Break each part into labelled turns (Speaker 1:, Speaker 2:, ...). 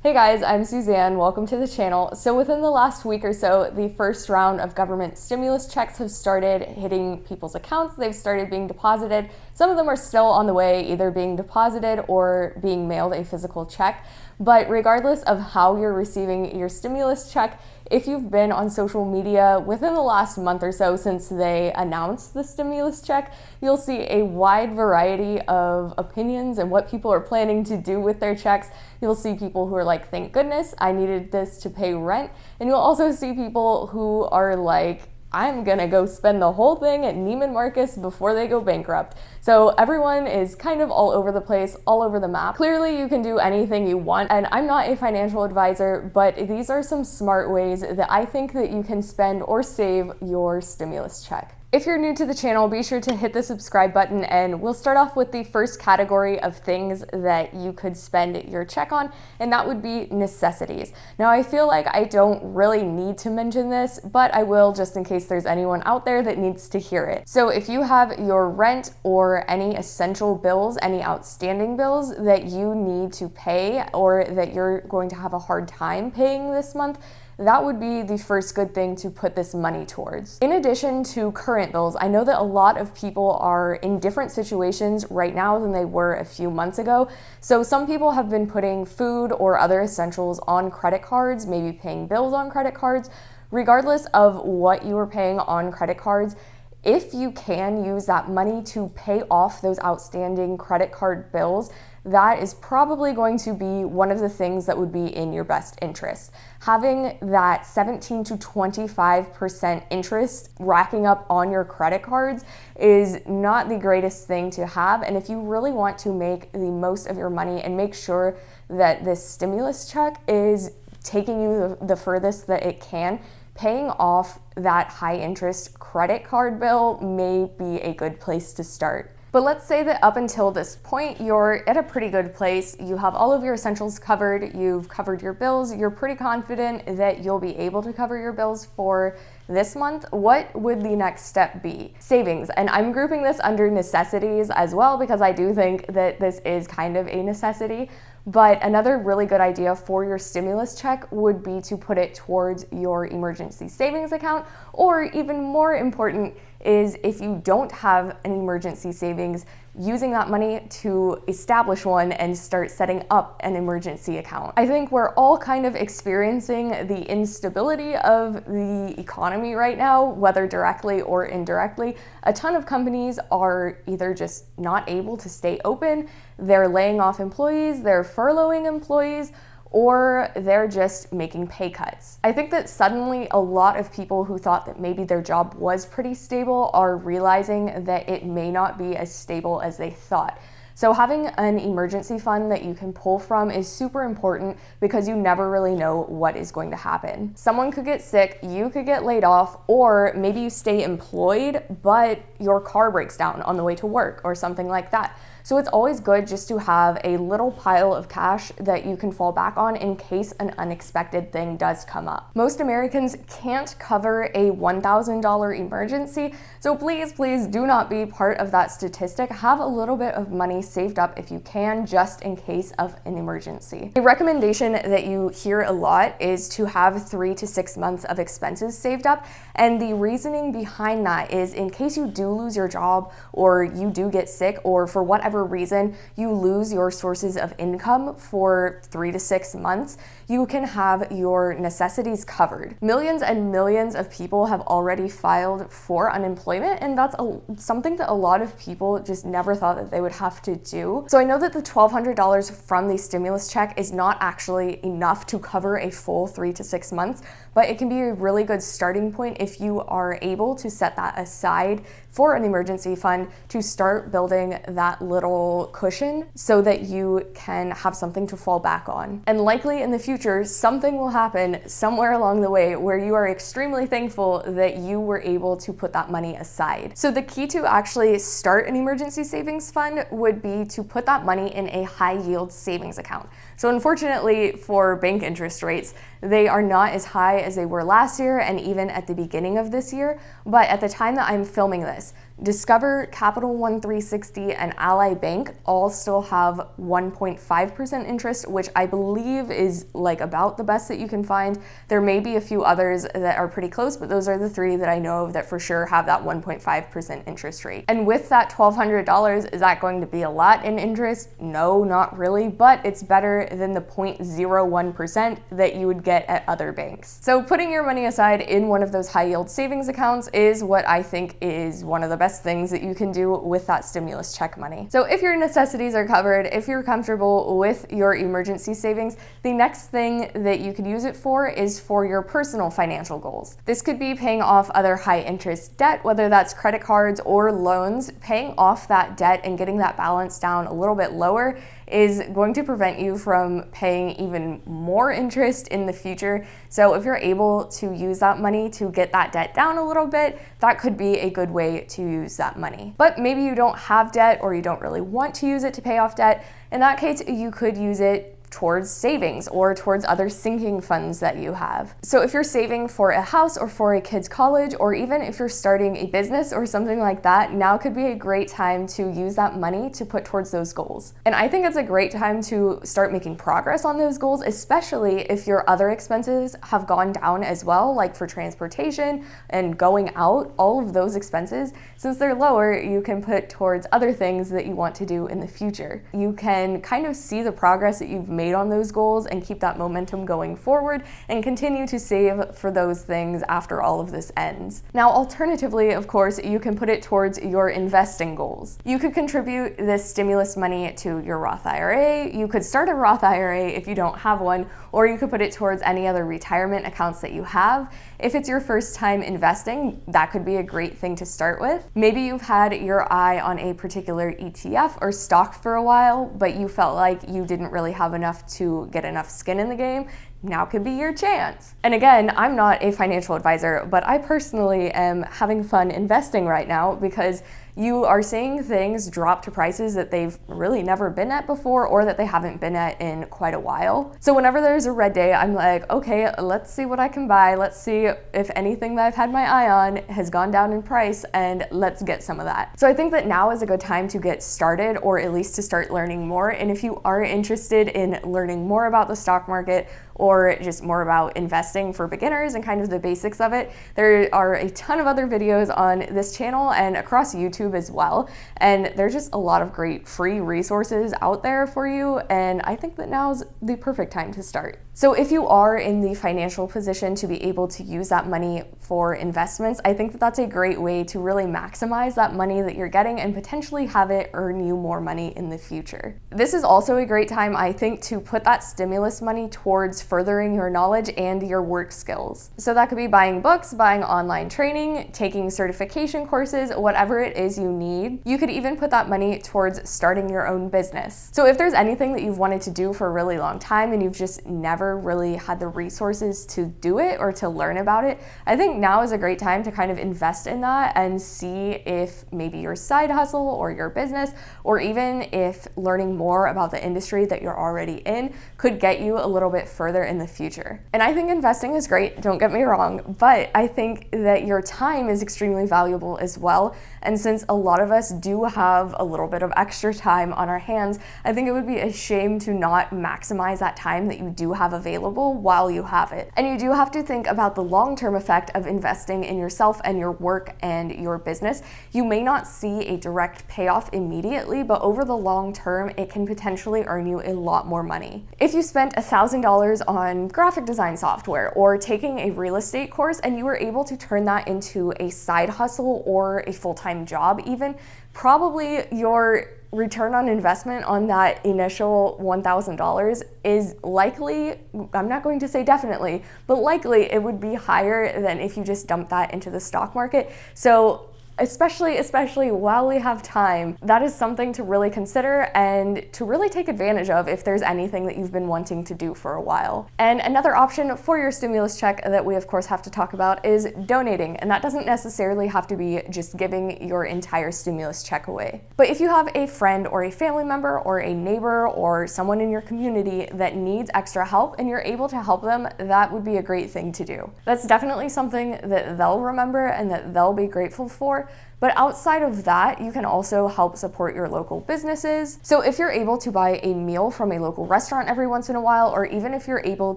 Speaker 1: Hey guys, I'm Suzanne. Welcome to the channel. So within the last week or so, the first round of government stimulus checks have started hitting people's accounts. They've started being deposited. Some of them are still on the way, either being deposited or being mailed a physical check. But regardless of how you're receiving your stimulus check, if you've been on social media within the last month or so since they announced the stimulus check, you'll see a wide variety of opinions and what people are planning to do with their checks. You'll see people who are like, thank goodness I needed this to pay rent. And you'll also see people who are like, I'm gonna go spend the whole thing at Neiman Marcus before they go bankrupt. So everyone is kind of all over the place, all over the map. Clearly you can do anything you want, and I'm not a financial advisor, but these are some smart ways that I think that you can spend or save your stimulus check. If you're new to the channel, be sure to hit the subscribe button, and we'll start off with the first category of things that you could spend your check on, and that would be necessities. Now, I feel like I don't really need to mention this, but I will just in case there's anyone out there that needs to hear it. So if you have your rent or any essential bills, any outstanding bills that you need to pay or that you're going to have a hard time paying this month, that would be the first good thing to put this money towards. In addition to current bills, I know that a lot of people are in different situations right now than they were a few months ago. So some people have been putting food or other essentials on credit cards, maybe paying bills on credit cards. Regardless of what you are paying on credit cards, if you can use that money to pay off those outstanding credit card bills, that is probably going to be one of the things that would be in your best interest. Having that 17 to 25% interest racking up on your credit cards is not the greatest thing to have. And if you really want to make the most of your money and make sure that this stimulus check is taking you the furthest that it can, paying off that high interest credit card bill may be a good place to start. But let's say that up until this point, you're at a pretty good place. You have all of your essentials covered, you've covered your bills, you're pretty confident that you'll be able to cover your bills for this month. What would the next step be? Savings. And I'm grouping this under necessities as well because I do think that this is kind of a necessity. But another really good idea for your stimulus check would be to put it towards your emergency savings account, or even more important is if you don't have an emergency savings, using that money to establish one and start setting up an emergency account. I think we're all kind of experiencing the instability of the economy right now, whether directly or indirectly. A ton of companies are either just not able to stay open, they're laying off employees, they're furloughing employees, or they're just making pay cuts. I think that suddenly a lot of people who thought that maybe their job was pretty stable are realizing that it may not be as stable as they thought. So having an emergency fund that you can pull from is super important because you never really know what is going to happen. Someone could get sick, you could get laid off, or maybe you stay employed, but your car breaks down on the way to work or something like that. So it's always good just to have a little pile of cash that you can fall back on in case an unexpected thing does come up. Most Americans can't cover a $1,000 emergency, so please do not be part of that statistic. Have a little bit of money saved up if you can, just in case of an emergency. A recommendation that you hear a lot is to have 3 to 6 months of expenses saved up, and the reasoning behind that is in case you do lose your job or you do get sick or for whatever reason you lose your sources of income for 3 to 6 months, you can have your necessities covered. Millions and millions of people have already filed for unemployment, and that's something that a lot of people just never thought that they would have to do. So I know that the $1,200 from the stimulus check is not actually enough to cover a full 3 to 6 months, but it can be a really good starting point if you are able to set that aside for an emergency fund to start building that little cushion so that you can have something to fall back on. And likely in the future, something will happen somewhere along the way where you are extremely thankful that you were able to put that money aside. So the key to actually start an emergency savings fund would be to put that money in a high yield savings account. So unfortunately for bank interest rates, they are not as high as they were last year and even at the beginning of this year. But at the time that I'm filming this, Discover, Capital One 360, and Ally Bank all still have 1.5% interest, which I believe is like about the best that you can find. There may be a few others that are pretty close, but those are the three that I know of that for sure have that 1.5% interest rate. And with that $1,200, is that going to be a lot in interest? No, not really, but it's better than the 0.01% that you would get at other banks. So putting your money aside in one of those high yield savings accounts is what I think is one of the best things that you can do with that stimulus check money. So if your necessities are covered, if you're comfortable with your emergency savings, the next thing that you could use it for is for your personal financial goals. This could be paying off other high interest debt, whether that's credit cards or loans. Paying off that debt and getting that balance down a little bit lower is going to prevent you from paying even more interest in the future. So if you're able to use that money to get that debt down a little bit, that could be a good way to use that money. But maybe you don't have debt or you don't really want to use it to pay off debt. In that case, you could use it towards savings or towards other sinking funds that you have. So if you're saving for a house or for a kid's college, or even if you're starting a business or something like that, now could be a great time to use that money to put towards those goals. And I think it's a great time to start making progress on those goals, especially if your other expenses have gone down as well, like for transportation and going out, all of those expenses, since they're lower, you can put towards other things that you want to do in the future. You can kind of see the progress that you've made on those goals and keep that momentum going forward and continue to save for those things after all of this ends. Now, alternatively, of course, you can put it towards your investing goals. You could contribute this stimulus money to your Roth IRA. You could start a Roth IRA if you don't have one, or you could put it towards any other retirement accounts that you have. If it's your first time investing, that could be a great thing to start with. Maybe you've had your eye on a particular ETF or stock for a while, but you felt like you didn't really have enough to get enough skin in the game. Now could be your chance. And again, I'm not a financial advisor, but I personally am having fun investing right now because you are seeing things drop to prices that they've really never been at before or that they haven't been at in quite a while. So whenever there's a red day, I'm like, okay, let's see what I can buy. Let's see if anything that I've had my eye on has gone down in price, and let's get some of that. So I think that now is a good time to get started, or at least to start learning more. And if you are interested in learning more about the stock market or just more about investing for beginners and kind of the basics of it, there are a ton of other videos on this channel and across YouTube as well. And there's just a lot of great free resources out there for you. And I think that now's the perfect time to start. So if you are in the financial position to be able to use that money for investments, I think that that's a great way to really maximize that money that you're getting and potentially have it earn you more money in the future. This is also a great time, I think, to put that stimulus money towards furthering your knowledge and your work skills. So that could be buying books, buying online training, taking certification courses, whatever it is you need. You could even put that money towards starting your own business. So if there's anything that you've wanted to do for a really long time and you've just never really had the resources to do it or to learn about it, I think now is a great time to kind of invest in that and see if maybe your side hustle or your business, or even if learning more about the industry that you're already in could get you a little bit further in the future. And I think investing is great, don't get me wrong, but I think that your time is extremely valuable as well. And since a lot of us do have a little bit of extra time on our hands, I think it would be a shame to not maximize that time that you do have available while you have it. And you do have to think about the long-term effect of investing in yourself and your work and your business. You may not see a direct payoff immediately, but over the long term, it can potentially earn you a lot more money. If you spent $1,000 on graphic design software or taking a real estate course and you were able to turn that into a side hustle or a full-time job even, probably your return on investment on that initial $1,000 is likely, I'm not going to say definitely, but likely it would be higher than if you just dumped that into the stock market. So especially while we have time. That is something to really consider and to really take advantage of if there's anything that you've been wanting to do for a while. And another option for your stimulus check that we of course have to talk about is donating. And that doesn't necessarily have to be just giving your entire stimulus check away. But if you have a friend or a family member or a neighbor or someone in your community that needs extra help and you're able to help them, that would be a great thing to do. That's definitely something that they'll remember and that they'll be grateful for. But outside of that, you can also help support your local businesses. So if you're able to buy a meal from a local restaurant every once in a while, or even if you're able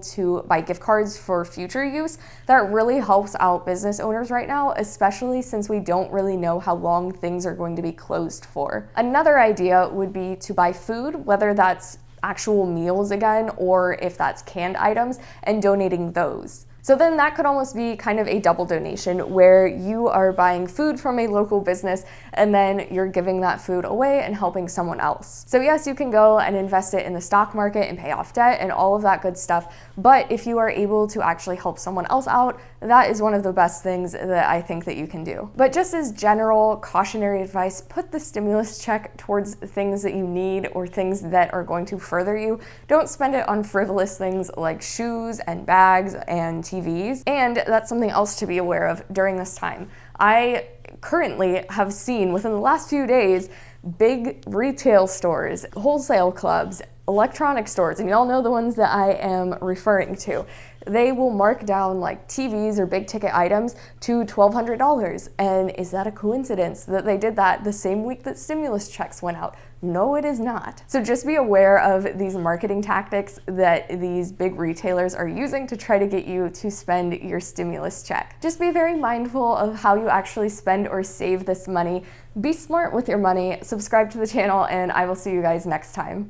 Speaker 1: to buy gift cards for future use, that really helps out business owners right now, especially since we don't really know how long things are going to be closed for. Another idea would be to buy food, whether that's actual meals again, or if that's canned items, and donating those. So then that could almost be kind of a double donation where you are buying food from a local business and then you're giving that food away and helping someone else. So yes, you can go and invest it in the stock market and pay off debt and all of that good stuff. But if you are able to actually help someone else out, that is one of the best things that I think that you can do. But just as general cautionary advice, put the stimulus check towards things that you need or things that are going to further you. Don't spend it on frivolous things like shoes and bags and TVs. And that's something else to be aware of during this time. I currently have seen within the last few days big retail stores, wholesale clubs, electronic stores, and y'all know the ones that I am referring to. They will mark down like TVs or big ticket items to $1,200. And is that a coincidence that they did that the same week that stimulus checks went out? No, it is not. So just be aware of these marketing tactics that these big retailers are using to try to get you to spend your stimulus check. Just be very mindful of how you actually spend or save this money. Be smart with your money, subscribe to the channel, and I will see you guys next time.